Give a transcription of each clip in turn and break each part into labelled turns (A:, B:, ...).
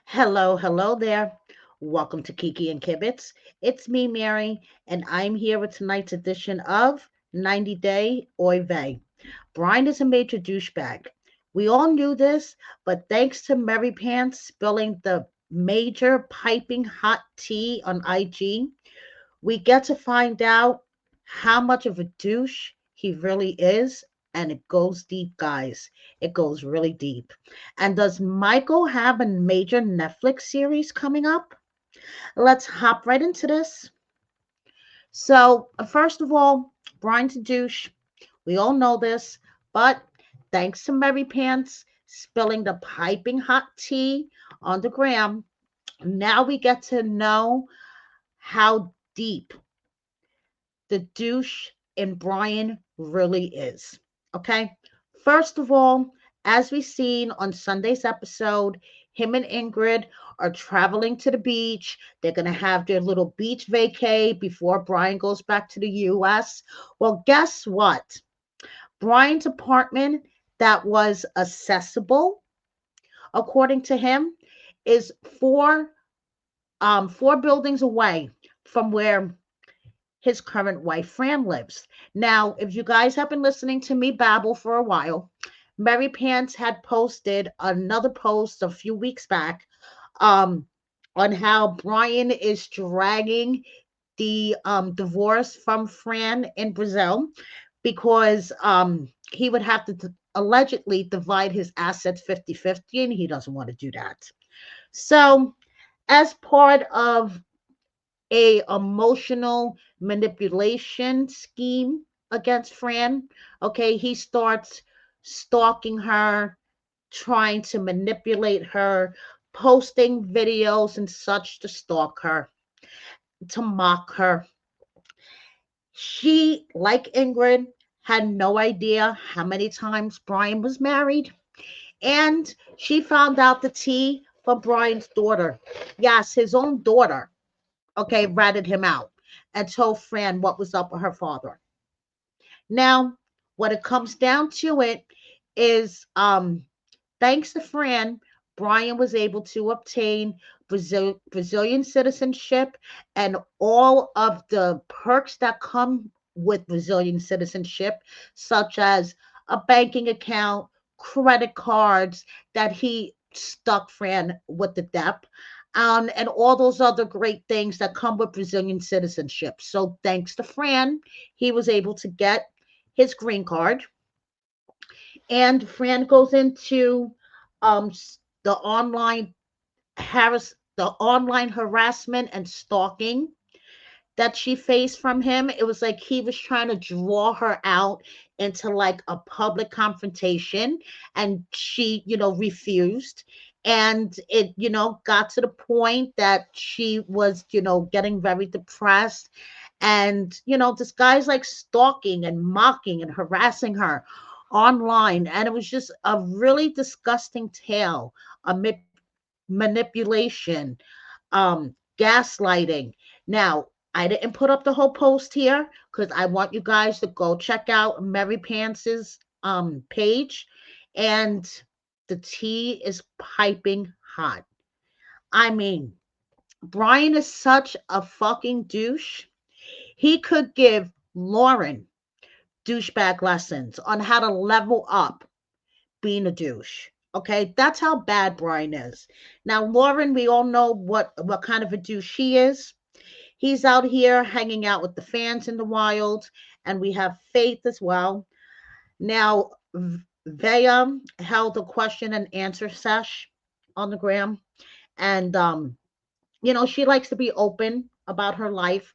A: Hello, hello there. Welcome to Kiki and Kibitz. It's me, Mary, and I'm here with tonight's edition of 90 Day Oy Vey. Brian is a major douchebag. We all knew this, but thanks to Mary Pants spilling the major piping hot tea on IG, we get to find out how much of a douche he really is. And it goes deep, guys. It goes really deep. And does Michael have a major Netflix series coming up? Let's hop right into this. So, first of all, Brian's a douche. We all know this. But thanks to Mary Pants spilling the piping hot tea on the gram, now we get to know how deep the douche in Brian really is. Okay. First of all, as we seen on Sunday's episode, him and Ingrid are traveling to the beach. They're going to have their little beach vacay before Brian goes back to the US. Well, guess what? Brian's apartment that was accessible, according to him, is four buildings away from where his current wife Fran lives. Now, if you guys have been listening to me babble for a while, Mary Pants had posted another post a few weeks back um, on how Brian is dragging the divorce from Fran in Brazil because he would have to allegedly divide his assets 50-50, and he doesn't want to do that. So, as part of a emotional manipulation scheme against Fran. Okay, he starts stalking her, trying to manipulate her, posting videos and such to stalk her, to mock her. She, like Ingrid, had no idea how many times Brian was married, and she found out the tea from Brian's daughter. Yes, his own daughter, okay, ratted him out and told Fran what was up with her father. Now, what it comes down to it is thanks to Fran, Brian was able to obtain Brazilian citizenship and all of the perks that come with Brazilian citizenship, such as a banking account, credit cards that he stuck Fran with the debt, and all those other great things that come with Brazilian citizenship. So, thanks to Fran, he was able to get his green card, and Fran goes into the online harassment and stalking that she faced from him. It was like he was trying to draw her out into like a public confrontation, and she, refused. And it, got to the point that she was, getting very depressed. And, this guy's like stalking and mocking and harassing her online. And it was just a really disgusting tale, a manipulation, gaslighting. Now, I didn't put up the whole post here because I want you guys to go check out Mary Pants's page, and the tea is piping hot. I mean, Brian is such a fucking douche. He could give Lauren douchebag lessons on how to level up being a douche. Okay, that's how bad Brian is. Now, Lauren, we all know what kind of a douche she is. He's out here hanging out with the fans in the wild, and we have Faith as well. Now, Vea held a question and answer sesh on the gram, and she likes to be open about her life.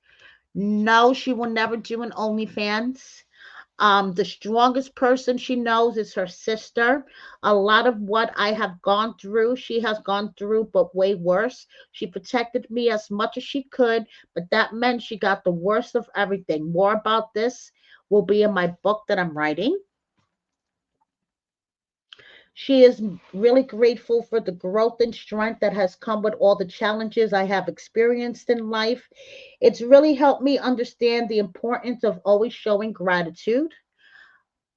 A: No, she will never do an OnlyFans. The strongest person she knows is her sister. A lot of what I have gone through, she has gone through, but way worse. She protected me as much as she could, but that meant she got the worst of everything. More about this will be in my book that I'm writing. She is really grateful for the growth and strength that has come with all the challenges I have experienced in life. It's really helped me understand the importance of always showing gratitude.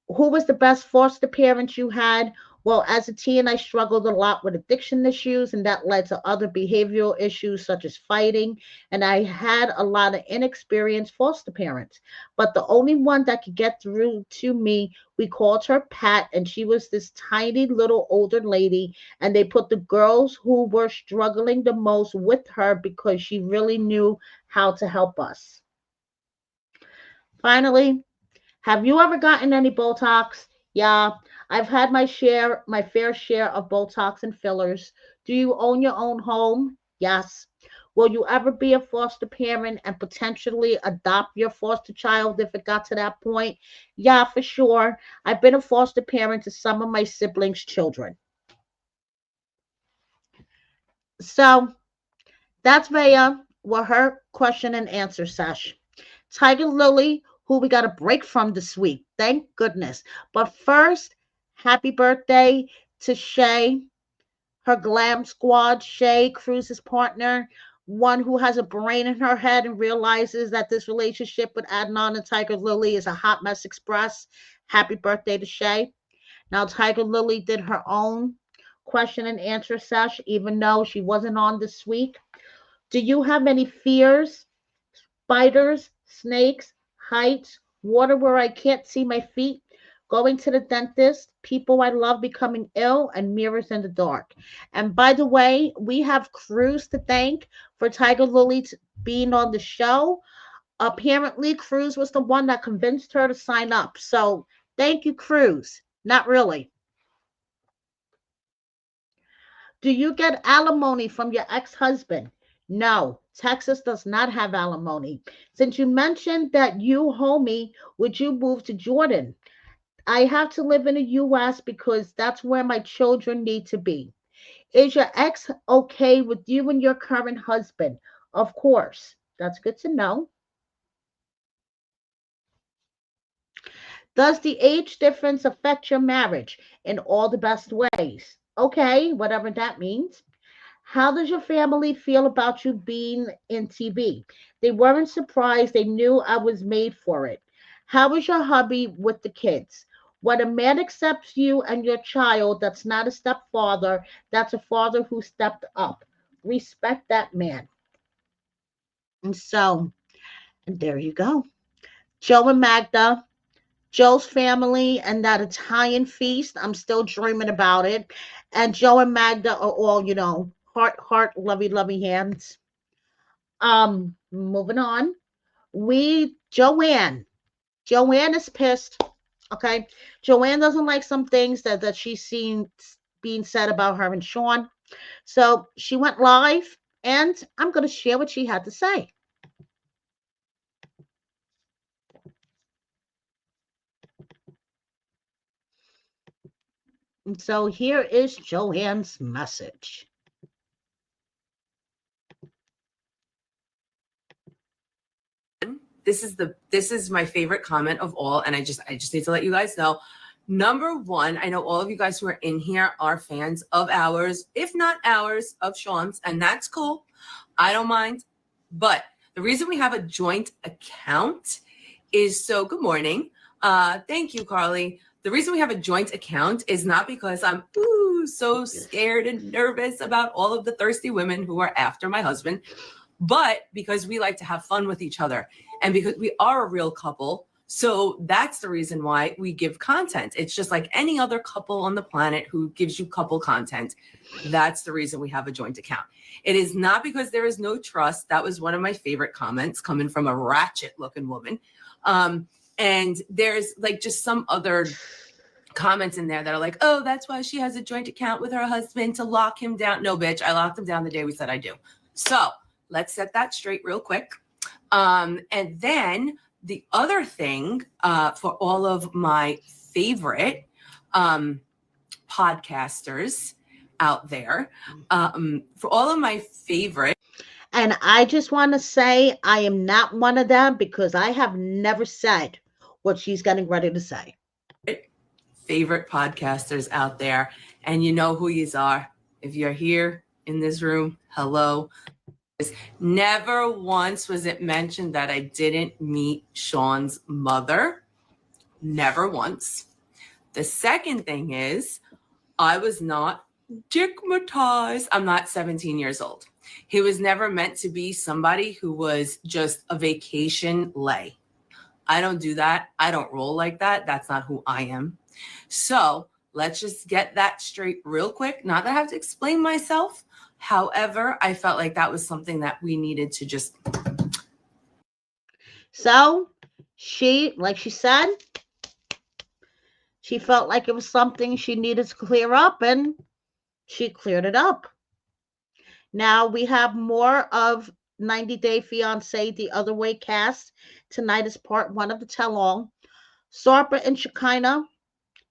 A: Who was the best foster parent you had? Well, as a teen, I struggled a lot with addiction issues, and that led to other behavioral issues such as fighting. And I had a lot of inexperienced foster parents. But the only one that could get through to me, we called her Pat, and she was this tiny little older lady. And they put the girls who were struggling the most with her because she really knew how to help us. Finally, have you ever gotten any Botox? Yeah, I've had my fair share of Botox and fillers. Do you own your own home? Yes. Will you ever be a foster parent and potentially adopt your foster child if it got to that point? Yeah, for sure. I've been a foster parent to some of my siblings' children. So that's Vaya with her question and answer sesh. Tiger Lily, who we got a break from this week. Thank goodness. But first, happy birthday to Shay, her glam squad. Shay, Cruz's partner, one who has a brain in her head and realizes that this relationship with Adnan and Tiger Lily is a hot mess express. Happy birthday to Shay. Now, Tiger Lily did her own question and answer sesh, even though she wasn't on this week. Do you have any fears? Spiders, snakes, heights, water where I can't see my feet, going to the dentist, people I love becoming ill, and mirrors in the dark. And by the way, we have Cruz to thank for Tiger Lily being on the show. Apparently, Cruz was the one that convinced her to sign up. So thank you, Cruz. Not really. Do you get alimony from your ex husband? No, Texas does not have alimony. Since you mentioned that you, homie, would you move to Jordan? I have to live in the US because that's where my children need to be. Is your ex okay with you and your current husband? Of course. That's good to know. Does the age difference affect your marriage? In all the best ways. Okay, whatever that means. How does your family feel about you being in TV? They weren't surprised. They knew I was made for it. How is your hubby with the kids? When a man accepts you and your child, that's not a stepfather, that's a father who stepped up. Respect that man. And so, and there you go. Joe and Magda, Joe's family and that Italian feast. I'm still dreaming about it. And Joe and Magda are all, heart, lovey hands. Moving on. Joanne is pissed. Okay. Joanne doesn't like some things that she's seen being said about her and Sean. So she went live and I'm going to share what she had to say. And so here is Joanne's message.
B: This is my favorite comment of all, and I just need to let you guys know. Number one, I know all of you guys who are in here are fans of ours, if not ours, of Sean's, and that's cool. I don't mind. But the reason we have a joint account is so good morning. Thank you, Carly. The reason we have a joint account is not because I'm so scared and nervous about all of the thirsty women who are after my husband, but because we like to have fun with each other and because we are a real couple. So that's the reason why we give content. It's just like any other couple on the planet who gives you couple content. That's the reason we have a joint account. It is not because there is no trust. That was one of my favorite comments coming from a ratchet looking woman. And there's like just some other comments in there that are like, oh, that's why she has a joint account with her husband to lock him down. No, bitch, I locked him down the day we said I do. So let's set that straight real quick. And then the other thing for all of my favorite podcasters out there, for all of my favorite.
A: And I just want to say I am not one of them because I have never said what she's getting ready to say.
B: Favorite podcasters out there. And you know who yous are. If you're here in this room, hello. Never once was it mentioned that I didn't meet Sean's mother. Never once. The second thing is, I was not stigmatized. I'm not 17 years old. He was never meant to be somebody who was just a vacation lay. I don't do that. I don't roll like that. That's not who I am. So let's just get that straight real quick. Not that I have to explain myself. However, I felt like that was something that we needed to just.
A: So like she said, she felt like it was something she needed to clear up, and she cleared it up. Now we have more of 90 Day Fiance The Other Way cast. Tonight is part one of the tell all. Sarpa and Shekinah,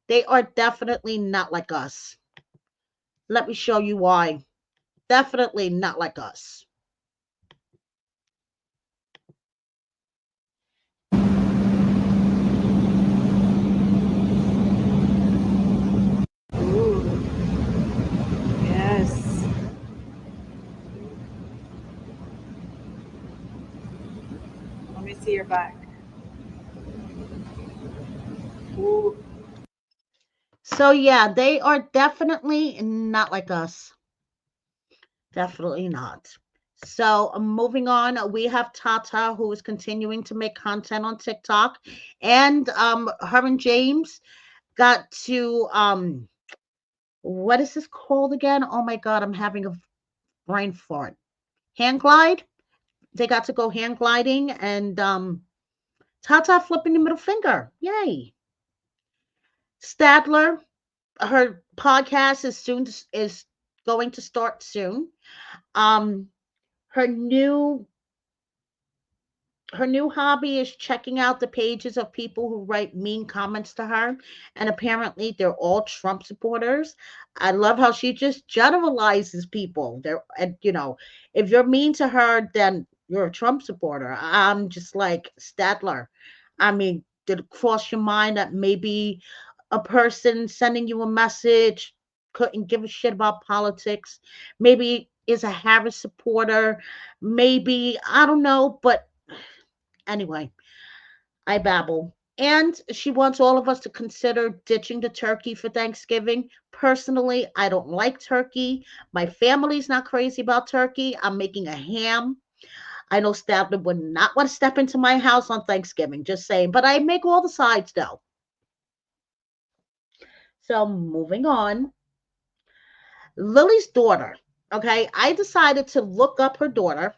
A: they are definitely not like us. Let me show you why. Definitely not like us.
B: Ooh, yes. Let me see your back. Ooh.
A: So, yeah, they are definitely not like us. Definitely not. So, moving on, we have Tata, who is continuing to make content on TikTok, and her and James got to what is this called again? Oh my god, I'm having a brain fart. Hand glide. They got to go hand gliding, and Tata flipping the middle finger. Yay! Stadler, her podcast is going to start soon. Um, her new her new hobby is checking out the pages of people who write mean comments to her, and apparently they're all Trump supporters. I love how she just generalizes people. And if you're mean to her, then you're a Trump supporter. I'm just like, Stadler. I mean, did it cross your mind that maybe a person sending you a message couldn't give a shit about politics? Maybe is a Harris supporter. Maybe, I don't know, but anyway, I babble. And she wants all of us to consider ditching the turkey for Thanksgiving. Personally, I don't like turkey. My family's not crazy about turkey. I'm making a ham. I know Stadler would not want to step into my house on Thanksgiving, just saying. But I make all the sides though. So moving on. Lily's daughter. Okay, I decided to look up her daughter.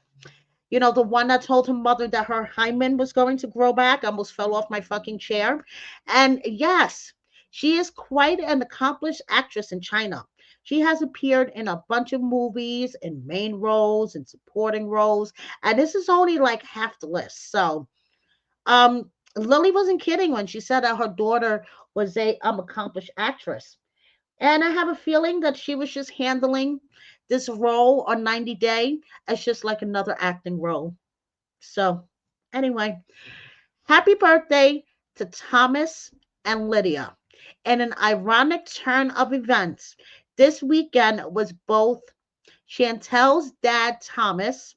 A: The one that told her mother that her hymen was going to grow back. I almost fell off my fucking chair. And yes, she is quite an accomplished actress in China. She has appeared in a bunch of movies, in main roles, and supporting roles. And this is only like half the list. So, Lily wasn't kidding when she said that her daughter was a accomplished actress. And I have a feeling that she was just handling this role on 90 Day as just like another acting role. So, anyway, happy birthday to Thomas and Lydia. In an ironic turn of events, this weekend was both Chantel's dad, Thomas,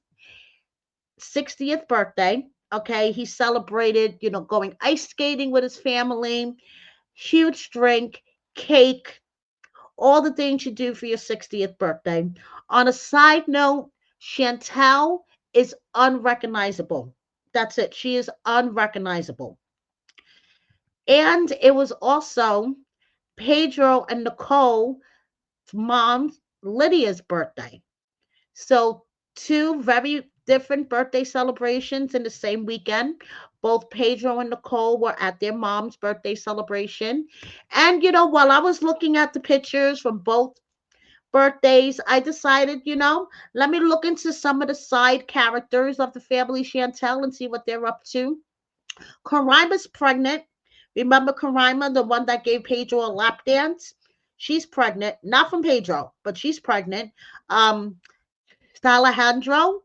A: 60th birthday. Okay, he celebrated, going ice skating with his family, huge drink, cake, all the things you do for your 60th birthday. On a side note, Chantel is unrecognizable. That's it. She is unrecognizable. And it was also Pedro and Nicole's mom, Lydia's birthday. So, two very different birthday celebrations in the same weekend. Both Pedro and Nicole were at their mom's birthday celebration. And, while I was looking at the pictures from both birthdays, I decided, let me look into some of the side characters of the family Chantel and see what they're up to. Karima's pregnant. Remember Karima, the one that gave Pedro a lap dance? She's pregnant, not from Pedro, but she's pregnant. Um, Alejandro,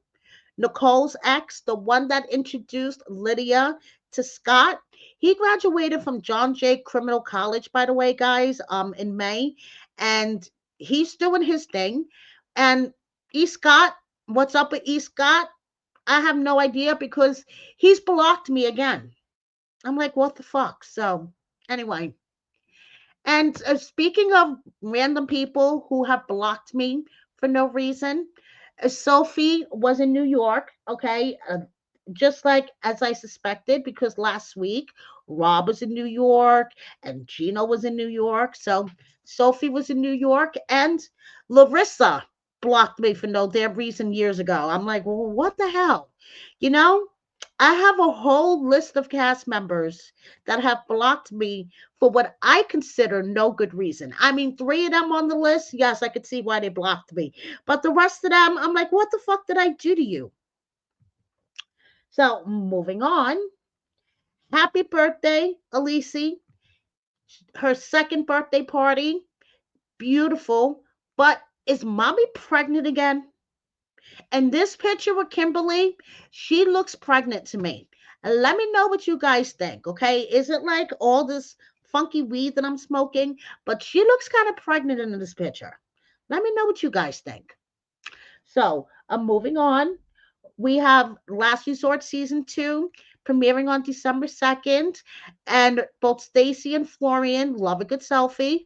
A: Nicole's ex, the one that introduced Lydia to Scott. He graduated from John Jay Criminal College, by the way, guys, in May, and he's doing his thing. And E. Scott, what's up with E. Scott? I have no idea because he's blocked me again. I'm like, what the fuck? So, anyway. And speaking of random people who have blocked me for no reason, Sophie was in New York, okay? Just like as I suspected, because last week Rob was in New York and Gino was in New York. So Sophie was in New York and Larissa blocked me for no damn reason years ago. I'm like, well, what the hell? You know, I have a whole list of cast members that have blocked me for what I consider no good reason. I mean, three of them on the list, yes, I could see why they blocked me. But the rest of them, I'm like, what the fuck did I do to you? So moving on. Happy birthday, Elise. Her second birthday party. Beautiful. But is mommy pregnant again? And this picture with Kimberly, she looks pregnant to me. And let me know what you guys think, okay? Is it like all this funky weed that I'm smoking? But she looks kind of pregnant in this picture. Let me know what you guys think. So, I'm moving on. We have Last Resort season 2 premiering on December 2nd, and both Stacy and Florian love a good selfie.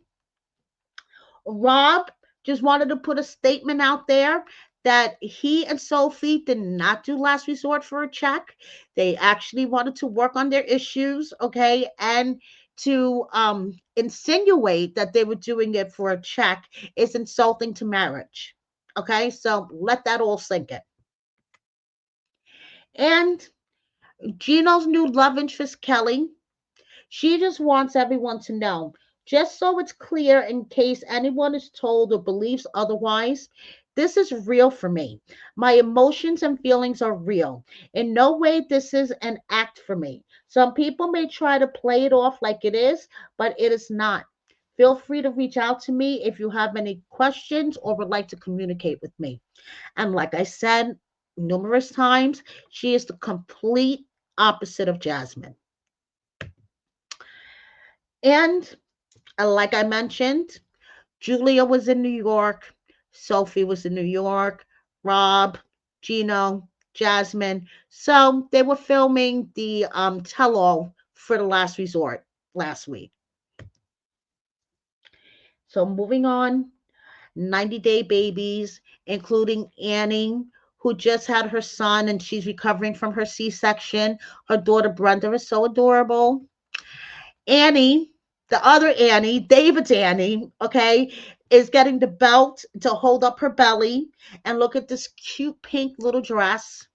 A: Rob just wanted to put a statement out there that he and Sophie did not do Last Resort for a check. They actually wanted to work on their issues, okay, and to insinuate that they were doing it for a check is insulting to marriage. Okay, so let that all sink in. And Gino's new love interest, Kelly, she just wants everyone to know, just so it's clear in case anyone is told or believes otherwise, this is real for me. My emotions and feelings are real. In no way this is an act for me. Some people may try to play it off like it is, but it is not. Feel free to reach out to me if you have any questions or would like to communicate with me. And like I said numerous times, she is the complete opposite of Jasmine. And like I mentioned, Julia was in New York, Sophie was in New York, Rob, Gino, Jasmine. So they were filming the tell all for the last resort last week. So moving on, 90-day babies, including Annie, who just had her son and she's recovering from her C-section. Her daughter Brenda is so adorable. Annie, the other Annie, David's Annie, okay, is getting the belt to hold up her belly. And look at this cute pink little dress.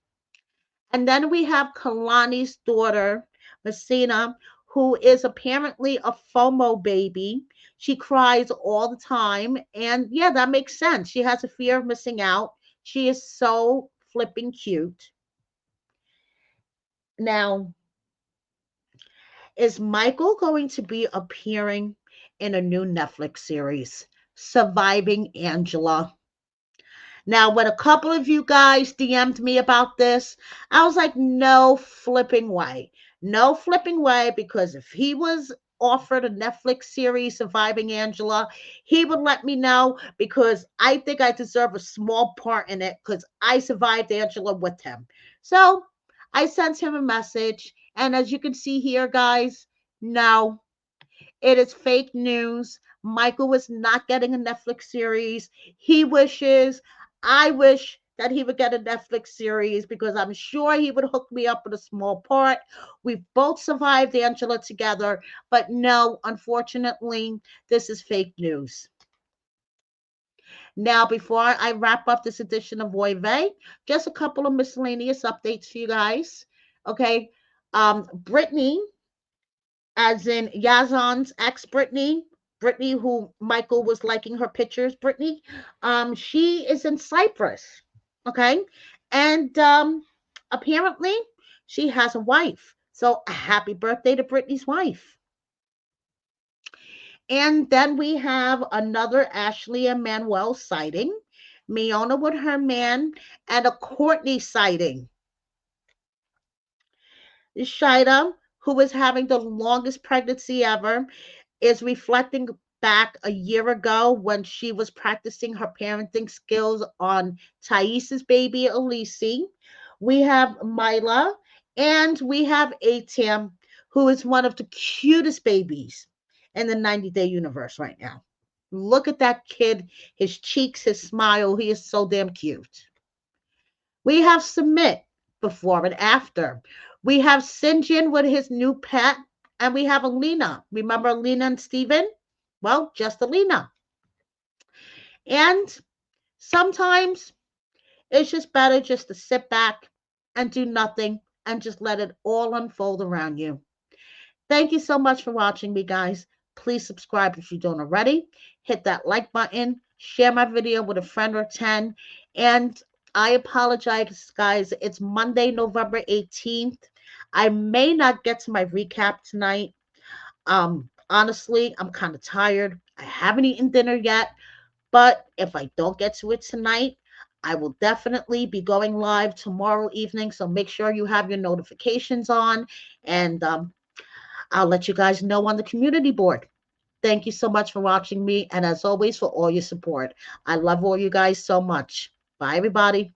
A: And then we have Kalani's daughter, Messina, who is apparently a FOMO baby. She cries all the time. And yeah, that makes sense. She has a fear of missing out. She is so flipping cute. Now, is Michael going to be appearing in a new Netflix series, Surviving Angela? Now, when a couple of you guys DM'd me about this, I was like, no flipping way. No flipping way, because if he was offered a Netflix series, Surviving Angela, he would let me know because I think I deserve a small part in it because I survived Angela with him. So I sent him a message. And as you can see here, guys, no, it is fake news. Michael was not getting a Netflix series. He wishes, I wish that he would get a Netflix series because I'm sure he would hook me up with a small part. We've both survived Angela together, but no, unfortunately, this is fake news. Now, before I wrap up this edition of Voy Vey, just a couple of miscellaneous updates for you guys. Okay. Brittany, as in Yazan's ex Brittany, Brittany who Michael was liking her pictures, Brittany, she is in Cyprus, okay, and apparently she has a wife. So happy birthday to Brittany's wife. And then we have another Ashley and Manuel sighting, Miona with her man, and a Courtney sighting. Shida, who is having the longest pregnancy ever, is reflecting back a year ago when she was practicing her parenting skills on Thais's baby, Elise. We have Mila, and we have Atam, who is one of the cutest babies. in the 90-day universe right now. Look at that kid, his cheeks, his smile. He is so damn cute. We have Submit before and after. We have Sinjin with his new pet, and we have Alina. Remember Alina and Steven? Well, just Alina. And sometimes it's just better just to sit back and do nothing and just let it all unfold around you. Thank you so much for watching me, guys. Please subscribe if you don't already. Hit that like button. Share my video with a friend or 10. And I apologize, guys. It's Monday, November 18th. I may not get to my recap tonight. Honestly, I'm kind of tired. I haven't eaten dinner yet. But if I don't get to it tonight, I will definitely be going live tomorrow evening. So make sure you have your notifications on. And I'll let you guys know on the community board. Thank you so much for watching me. And as always, for all your support. I love all you guys so much. Bye, everybody.